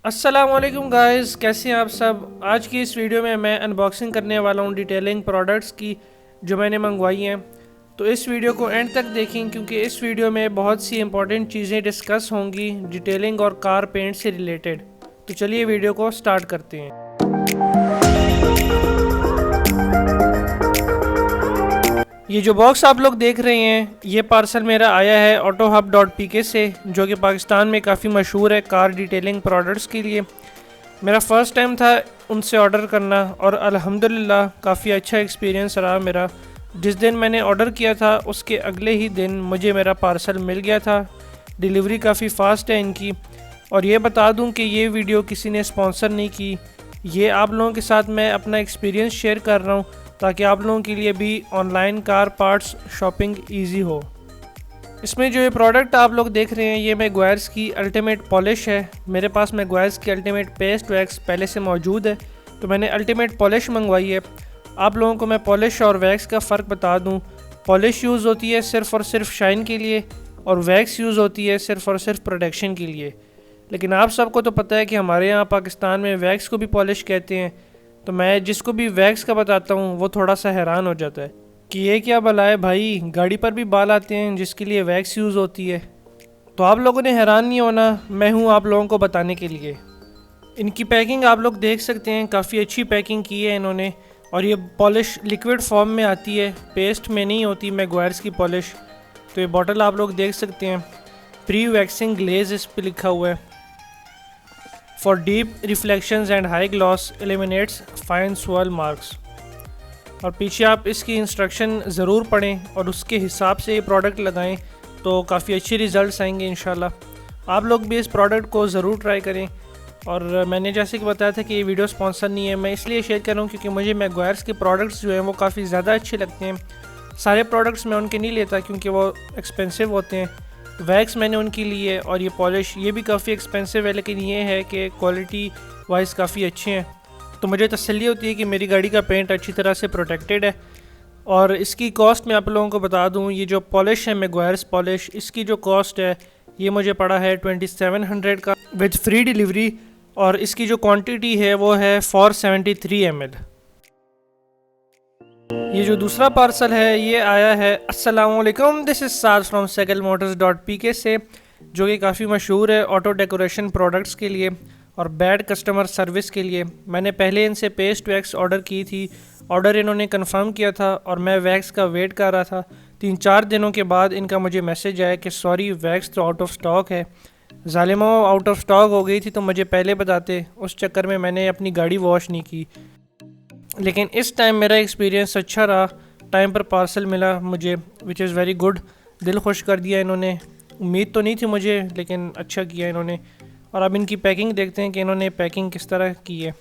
अस्सलामुअलैकुम गाइस, कैसे हैं आप सब। आज की इस वीडियो में मैं अनबॉक्सिंग करने वाला हूं डिटेलिंग प्रोडक्ट्स की जो मैंने मंगवाई हैं। तो इस वीडियो को एंड तक देखें क्योंकि इस वीडियो में बहुत सी इंपॉर्टेंट चीज़ें डिस्कस होंगी डिटेलिंग और कार पेंट से रिलेटेड। तो चलिए वीडियो को स्टार्ट करते हैं। ये जो बॉक्स आप लोग देख रहे हैं ये पार्सल मेरा आया है AutoHub.pk से, जो कि पाकिस्तान में काफ़ी मशहूर है कार डिटेलिंग प्रोडक्ट्स के लिए। मेरा फ़र्स्ट टाइम था उनसे ऑर्डर करना और अल्हम्दुलिल्लाह काफ़ी अच्छा एक्सपीरियंस रहा मेरा। जिस दिन मैंने ऑर्डर किया था उसके अगले ही दिन मुझे मेरा पार्सल मिल गया था। डिलीवरी काफ़ी फ़ास्ट है इनकी। और ये बता दूं कि ये वीडियो किसी ने स्पॉन्सर नहीं की, ये आप लोगों के साथ मैं अपना एक्सपीरियंस शेयर कर रहा हूँ ताकि आप लोगों के लिए भी online car parts shopping easy हो। इसमें जो ये प्रोडक्ट आप लोग देख रहे हैं ये मैग्वायर्स की अल्टीमेट पॉलिश है। मेरे पास मैग्वायर्स की अल्टीमेट पेस्ट वैक्स पहले से मौजूद है तो मैंने अल्टीमेट पॉलिश मंगवाई है। आप लोगों को मैं पॉलिश और वैक्स का फ़र्क बता दूं। पॉलिश यूज़ होती है सिर्फ़ और सिर्फ शाइन के लिए और वैक्स यूज़ होती है सिर्फ़ और सिर्फ प्रोटेक्शन के लिए। लेकिन आप सबको तो पता है कि हमारे यहाँ पाकिस्तान में वैक्स को भी पॉलिश कहते हैं। तो मैं जिसको भी वैक्स का बताता हूँ वो थोड़ा सा हैरान हो जाता है कि ये क्या भला है भाई, गाड़ी पर भी बाल आते हैं जिसके लिए वैक्स यूज़ होती है। तो आप लोगों ने हैरान नहीं होना, मैं हूँ आप लोगों को बताने के लिए। इनकी पैकिंग आप लोग देख सकते हैं, काफ़ी अच्छी पैकिंग की है इन्होंने। और ये पॉलिश लिक्विड फॉर्म में आती है, पेस्ट में नहीं होती मैग्वायर्स की पॉलिश। तो ये बॉटल आप लोग देख सकते हैं, प्री वैक्सिंग ग्लेज इस पर लिखा हुआ है। For deep reflections and high gloss eliminates fine swirl marks. और पीछे आप इसकी इंस्ट्रक्शन ज़रूर पढ़ें और उसके हिसाब से ये प्रोडक्ट लगाएं तो काफ़ी अच्छे रिज़ल्ट्स आएंगे इंशाल्लाह। आप लोग भी इस प्रोडक्ट को ज़रूर ट्राई करें। और मैंने जैसे कि बताया था कि ये वीडियो स्पॉन्सर नहीं है, मैं इसलिए शेयर कर रहा हूँ क्योंकि मुझे मैग्वायर्स के प्रोडक्ट्स जो हैं वो काफ़ी ज़्यादा अच्छे लगते हैं। सारे प्रोडक्ट्स मैं उनके नहीं लेता क्योंकि वो एक्सपेंसिव होते हैं। वैक्स मैंने उनकी ली है और ये पॉलिश ये भी काफ़ी एक्सपेंसिव है, लेकिन ये है कि क्वालिटी वाइज काफ़ी अच्छे हैं। तो मुझे तसल्ली होती है कि मेरी गाड़ी का पेंट अच्छी तरह से प्रोटेक्टेड है। और इसकी कॉस्ट मैं आप लोगों को बता दूं, ये जो पॉलिश है मैग्वायर्स पॉलिश, इसकी जो कॉस्ट है ये मुझे पड़ा है 2700 का विद फ्री डिलीवरी। और इसकी जो क्वांटिटी है वो है 473 ml। ये जो दूसरा पार्सल है ये आया है अस्सलामुअलैकुम, दिस इज़ सार फ्रॉम sagalmotors.pk से, जो कि काफ़ी मशहूर है ऑटो डेकोरेशन प्रोडक्ट्स के लिए और बैड कस्टमर सर्विस के लिए। मैंने पहले इनसे पेस्ट वैक्स ऑर्डर की थी, ऑर्डर इन्होंने कंफर्म किया था और मैं वैक्स का वेट कर रहा था। 3-4 दिनों के बाद इनका मुझे मैसेज आया कि सॉरी वैक्स तो आउट ऑफ स्टॉक है। ज़ालिमो आउट ऑफ स्टॉक हो गई थी तो मुझे पहले बताते, उस चक्कर में मैंने अपनी गाड़ी वॉश नहीं की। लेकिन इस टाइम मेरा एक्सपीरियंस अच्छा रहा, टाइम पर पार्सल मिला मुझे, विच इज़ वेरी गुड। दिल खुश कर दिया इन्होंने, उम्मीद तो नहीं थी मुझे लेकिन अच्छा किया इन्होंने। और अब इनकी पैकिंग देखते हैं कि इन्होंने पैकिंग किस तरह की है।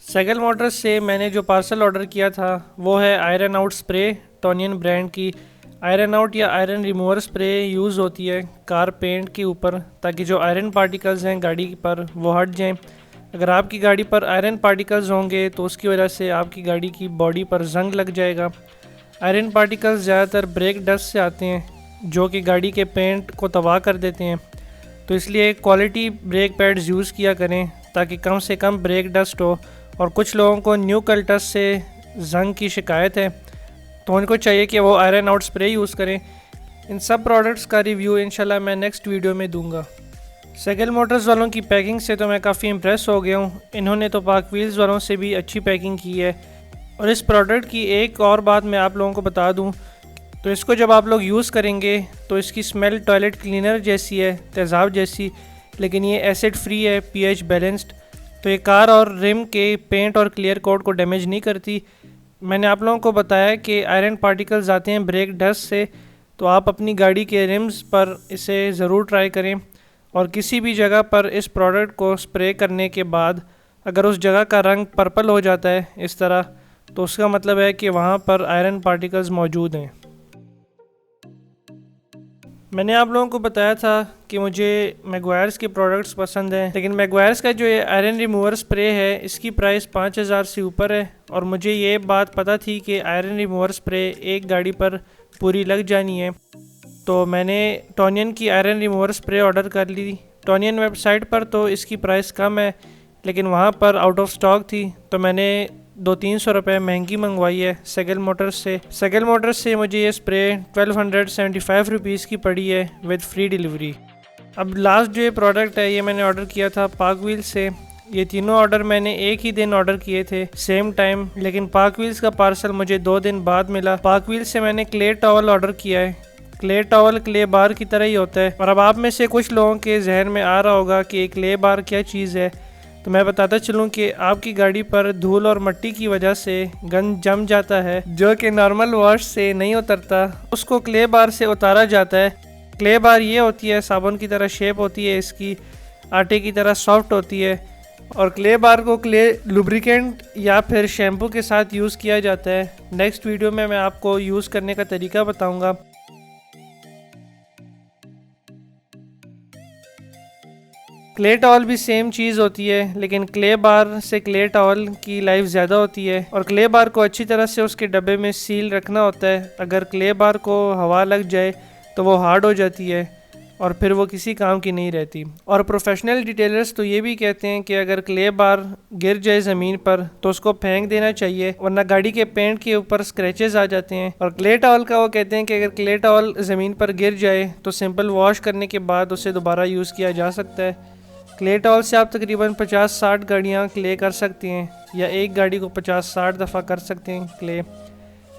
सैगल मोटर्स से मैंने जो पार्सल ऑर्डर किया था वो है आयरन आउट स्प्रे, टोनियन ब्रांड की आयरन आउट या आयरन रिमूवर स्प्रे यूज़ होती है कार पेंट के ऊपर ताकि जो आयरन पार्टिकल्स हैं गाड़ी पर वो हट जाएं। अगर आपकी गाड़ी पर आयरन पार्टिकल्स होंगे तो उसकी वजह से आपकी गाड़ी की बॉडी पर जंग लग जाएगा। आयरन पार्टिकल्स ज़्यादातर ब्रेक डस्ट से आते हैं जो कि गाड़ी के पेंट को तबाह कर देते हैं। तो इसलिए क्वालिटी ब्रेक पैड्स यूज़ किया करें ताकि कम से कम ब्रेक डस्ट हो। और कुछ लोगों को न्यू कल्टस से जंग की शिकायत है तो उनको चाहिए कि वो आयरन आउट स्प्रे यूज़ करें। इन सब प्रोडक्ट्स का रिव्यू इंशाल्लाह मैं नेक्स्ट वीडियो में दूंगा। सैगल मोटर्स वालों की पैकिंग से तो मैं काफ़ी इम्प्रेस हो गया हूँ। इन्होंने तो पाक व्हील्स वालों से भी अच्छी पैकिंग की है। और इस प्रोडक्ट की एक और बात मैं आप लोगों को बता दूँ, तो इसको जब आप लोग यूज़ करेंगे तो इसकी स्मेल टॉयलेट क्लीनर जैसी है, तेज़ाब जैसी, लेकिन ये एसिड फ्री है, pH बैलेंस्ड। तो ये कार और रिम के पेंट और क्लियर कोट को डैमेज नहीं करती। मैंने आप लोगों को बताया कि आयरन पार्टिकल्स आते हैं ब्रेक डस्ट से, तो आप अपनी गाड़ी के रिम्स पर इसे ज़रूर ट्राई करें। और किसी भी जगह पर इस प्रोडक्ट को स्प्रे करने के बाद अगर उस जगह का रंग पर्पल हो जाता है इस तरह, तो उसका मतलब है कि वहाँ पर आयरन पार्टिकल्स मौजूद हैं। मैंने आप लोगों को बताया था कि मुझे मैग्वायर्स के प्रोडक्ट्स पसंद हैं, लेकिन मैग्वायर्स का जो ये आयरन रिमूवर स्प्रे है इसकी प्राइस 5000 से ऊपर है। और मुझे ये बात पता थी कि आयरन रिमूवर स्प्रे एक गाड़ी पर पूरी लग जानी है, तो मैंने टोनियन की आयरन रिमूवर स्प्रे ऑर्डर कर ली टोनियन वेबसाइट पर तो इसकी प्राइस कम है, लेकिन वहाँ पर आउट ऑफ स्टॉक थी, तो मैंने 200-300 रुपये महंगी मंगवाई है सेगल मोटर्स से। सेगल मोटर्स से मुझे ये स्प्रे 1275 रुपीज़ की पड़ी है विद फ्री डिलीवरी। अब लास्ट जो ये प्रोडक्ट है ये मैंने ऑर्डर किया था पार्क व्हील्स से। ये तीनों ऑर्डर मैंने एक ही दिन ऑर्डर किए थे सेम टाइम, लेकिन पार्क व्हील्स का पार्सल मुझे 2 दिन बाद मिला। पार्क व्हील्स से मैंने क्ले टॉवल ऑर्डर किया है। क्ले टॉवल क्ले बार की तरह ही होता है। और अब आप में से कुछ लोगों के जहन में आ रहा होगा कि क्ले बार क्या चीज़ है, तो मैं बताता चलूँ कि आपकी गाड़ी पर धूल और मिट्टी की वजह से गंद जम जाता है जो कि नॉर्मल वॉश से नहीं उतरता, उसको क्ले बार से उतारा जाता है। क्ले बार ये होती है, साबुन की तरह शेप होती है इसकी, आटे की तरह सॉफ्ट होती है, और क्ले बार को क्ले लुब्रिकेंट या फिर शैम्पू के साथ यूज़ किया जाता है। नेक्स्ट वीडियो में मैं आपको यूज़ करने का तरीका बताऊँगा। क्ले टॉवल भी सेम चीज़ होती है, लेकिन क्ले बार से क्ले टॉवल की लाइफ ज़्यादा होती है, और क्ले बार को अच्छी तरह से उसके डब्बे में सील रखना होता है। अगर क्ले बार को हवा लग जाए तो वो हार्ड हो जाती है और फिर वो किसी काम की नहीं रहती। और प्रोफेशनल डिटेलर्स तो ये भी कहते हैं कि अगर क्ले बार गिर जाए ज़मीन पर तो उसको फेंक देना चाहिए, वरना गाड़ी के पेंट के ऊपर स्क्रैचेस आ जाते हैं। और क्ले टॉवल का वो कहते हैं कि अगर क्ले टॉवल ज़मीन पर गिर जाए तो सिंपल वॉश करने के बाद उसे दोबारा यूज़ किया जा सकता है। क्ले टॉवल से आप तकरीबन 50-60 गाड़ियाँ क्ले कर सकती हैं, या एक गाड़ी को 50-60 दफ़ा कर सकते हैं क्ले,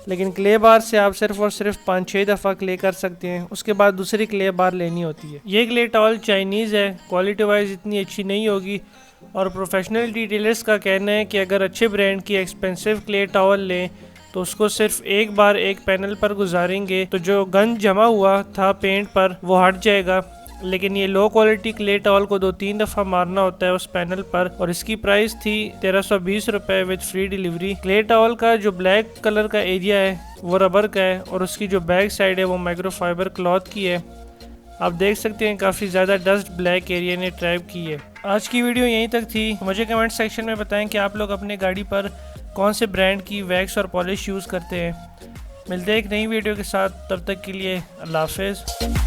लेकिन क्ले बार से आप सिर्फ और सिर्फ 5-6 दफ़ा क्ले कर सकते हैं, उसके बाद दूसरी क्ले बार लेनी होती है। ये क्ले टॉवल चाइनीज़ है, क्वालिटी वाइज इतनी अच्छी नहीं होगी, और प्रोफेशनल डिटेलर्स का कहना है कि अगर अच्छे ब्रांड की एक्सपेंसिव क्ले टॉवल लें तो उसको सिर्फ एक बार एक पैनल पर गुजारेंगे तो जो गंद जमा हुआ था पेंट पर वो हट जाएगा। लेकिन ये लो क्वालिटी क्ले टॉवल को 2-3 दफ़ा मारना होता है उस पैनल पर, और इसकी प्राइस थी 1320 रुपये with free delivery. Clay towel का जो ब्लैक कलर का एरिया है वो रबर का है, और उसकी जो बैक साइड है वो माइक्रोफाइबर क्लॉथ की है। आप देख सकते हैं काफ़ी ज़्यादा डस्ट ब्लैक एरिया ने ट्रैप की है। आज की वीडियो यहीं तक थी। मुझे कमेंट सेक्शन में बताएं कि आप लोग अपने गाड़ी पर कौन से ब्रांड की वैक्स और पॉलिश यूज़ करते हैं। मिलते हैं एक नई वीडियो के साथ, तब तक के लिए अल्लाह हाफ़िज़।